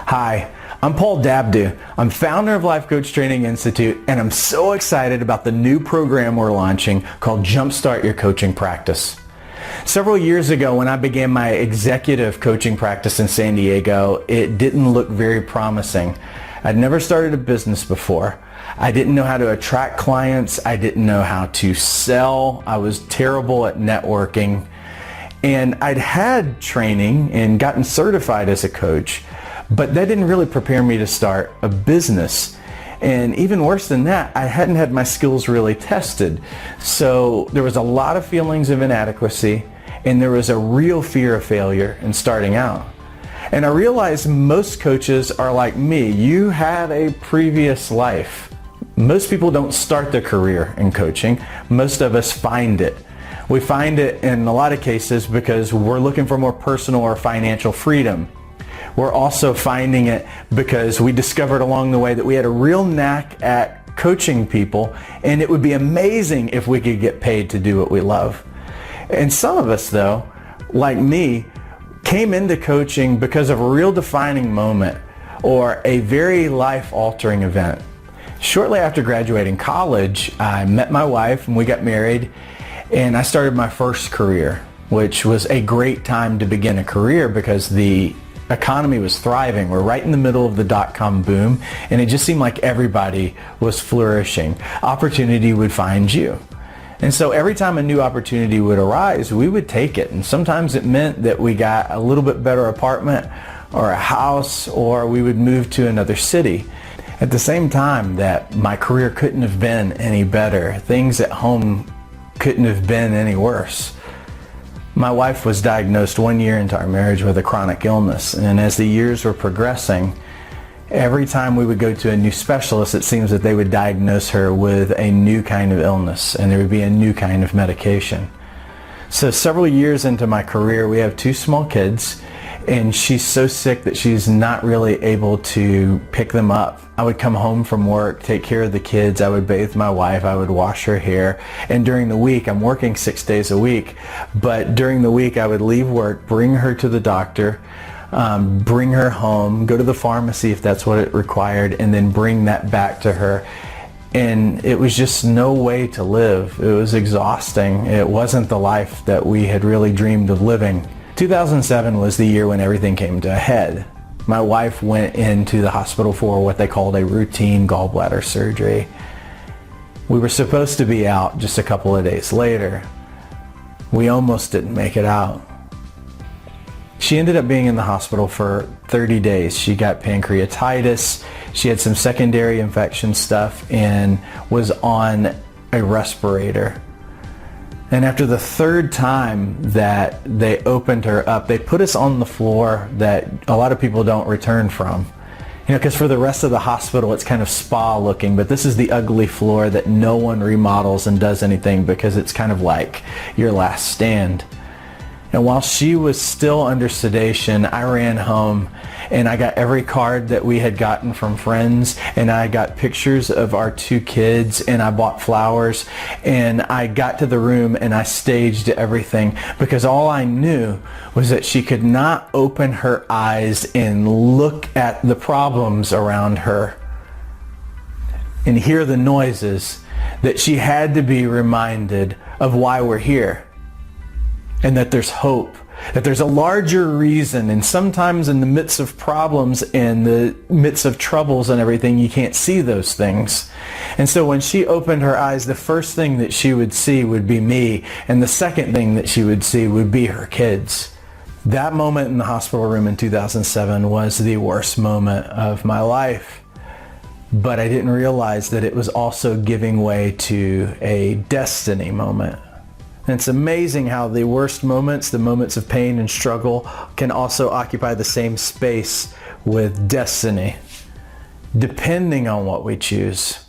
Hi, I'm Paul Dabdu. I'm founder of Life Coach Training Institute, and I'm so excited about the new program we're launching called Jumpstart Your Coaching Practice. Several years ago, when I began my executive coaching practice in San Diego, it didn't look very promising. I'd never started a business before. I didn't know how to attract clients. I didn't know how to sell. I was terrible at networking. And I'd had training and gotten certified as a coach, but that didn't really prepare me to start a business. And even worse than that, I hadn't had my skills really tested. So there was a lot of feelings of inadequacy, and there was a real fear of failure in starting out. And I realized most coaches are like me. You had a previous life. Most people don't start their career in coaching. Most of us find it. We find it in a lot of cases because we're looking for more personal or financial freedom. We're also finding it because we discovered along the way that we had a real knack at coaching people, and it would be amazing if we could get paid to do what we love. And some of us, though, like me, came into coaching because of a real defining moment or a very life-altering event. Shortly after graduating college, I met my wife and we got married, and I started my first career, which was a great time to begin a career because the economy was thriving. We're right in the middle of the dot-com boom, and it just seemed like everybody was flourishing. Opportunity would find you. And so every time a new opportunity would arise, we would take it. And sometimes it meant that we got a little bit better apartment or a house, or we would move to another city. At the same time that my career couldn't have been any better, things at home couldn't have been any worse. My wife was diagnosed 1 year into our marriage with a chronic illness, and as the years were progressing, every time we would go to a new specialist, it seems that they would diagnose her with a new kind of illness, and there would be a new kind of medication. So several years into my career, we have 2 small kids, and she's so sick that she's not really able to pick them up. I would come home from work, take care of the kids, I would bathe my wife, I would wash her hair, and during the week, I'm working 6 days a week, but during the week I would leave work, bring her to the doctor, bring her home, go to the pharmacy if that's what it required, and then bring that back to her. And it was just no way to live. It was exhausting. It wasn't the life that we had really dreamed of living. 2007 was the year when everything came to a head. My wife went into the hospital for what they called a routine gallbladder surgery. We were supposed to be out just a couple of days later. We almost didn't make it out. She ended up being in the hospital for 30 days. She got pancreatitis, she had some secondary infection stuff, and was on a respirator. And after the 3rd time that they opened her up, they put us on the floor that a lot of people don't return from. You know, because for the rest of the hospital, it's kind of spa looking, but this is the ugly floor that no one remodels and does anything because it's kind of like your last stand. And while she was still under sedation, I ran home and I got every card that we had gotten from friends, and I got pictures of our 2 kids, and I bought flowers, and I got to the room and I staged everything because all I knew was that she could not open her eyes and look at the problems around her and hear the noises, that she had to be reminded of why we're here. And that there's hope, that there's a larger reason, and sometimes in the midst of problems and the midst of troubles and everything, you can't see those things. And so when she opened her eyes, the first thing that she would see would be me, and the second thing that she would see would be her kids. That moment in the hospital room in 2007 was the worst moment of my life. But I didn't realize that it was also giving way to a destiny moment. And it's amazing how the worst moments, the moments of pain and struggle, can also occupy the same space with destiny, depending on what we choose.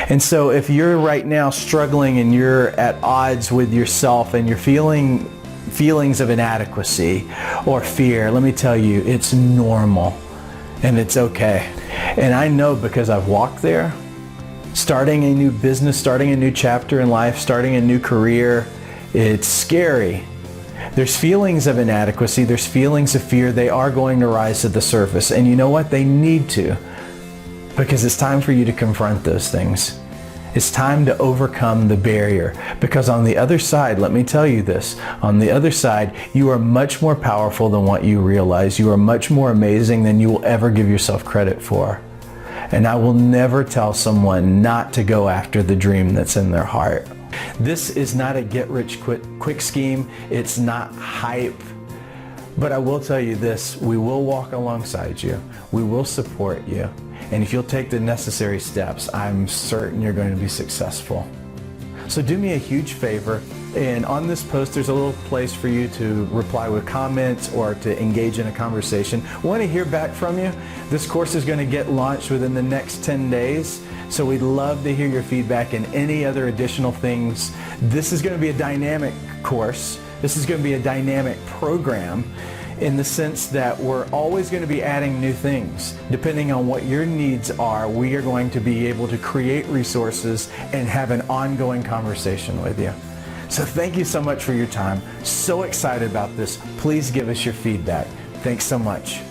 And so if you're right now struggling and you're at odds with yourself and you're feeling feelings of inadequacy or fear, let me tell you, it's normal and it's okay. And I know because I've walked there, starting a new business, starting a new chapter in life, starting a new career, it's scary There's feelings of inadequacy, there's feelings of fear. They are going to rise to the surface. And you know what? They need to, because it's time for you to confront those things. It's time to overcome the barrier, because on the other side, let me tell you this, on the other side, you are much more powerful than what you realize. You are much more amazing than you will ever give yourself credit for. And I will never tell someone not to go after the dream that's in their heart. This is not a get-rich-quick scheme. It's not hype. But I will tell you this, we will walk alongside you. We will support you. And if you'll take the necessary steps, I'm certain you're going to be successful. So do me a huge favor, and on this post there's a little place for you to reply with comments or to engage in a conversation. We want to hear back from you. This course is going to get launched within the next 10 days, so we'd love to hear your feedback and any other additional things. This is going to be a dynamic course. This is going to be a dynamic program, in the sense that we're always going to be adding new things. Depending on what your needs are, we are going to be able to create resources and have an ongoing conversation with you. So thank you so much for your time. So excited about this. Please give us your feedback. Thanks so much.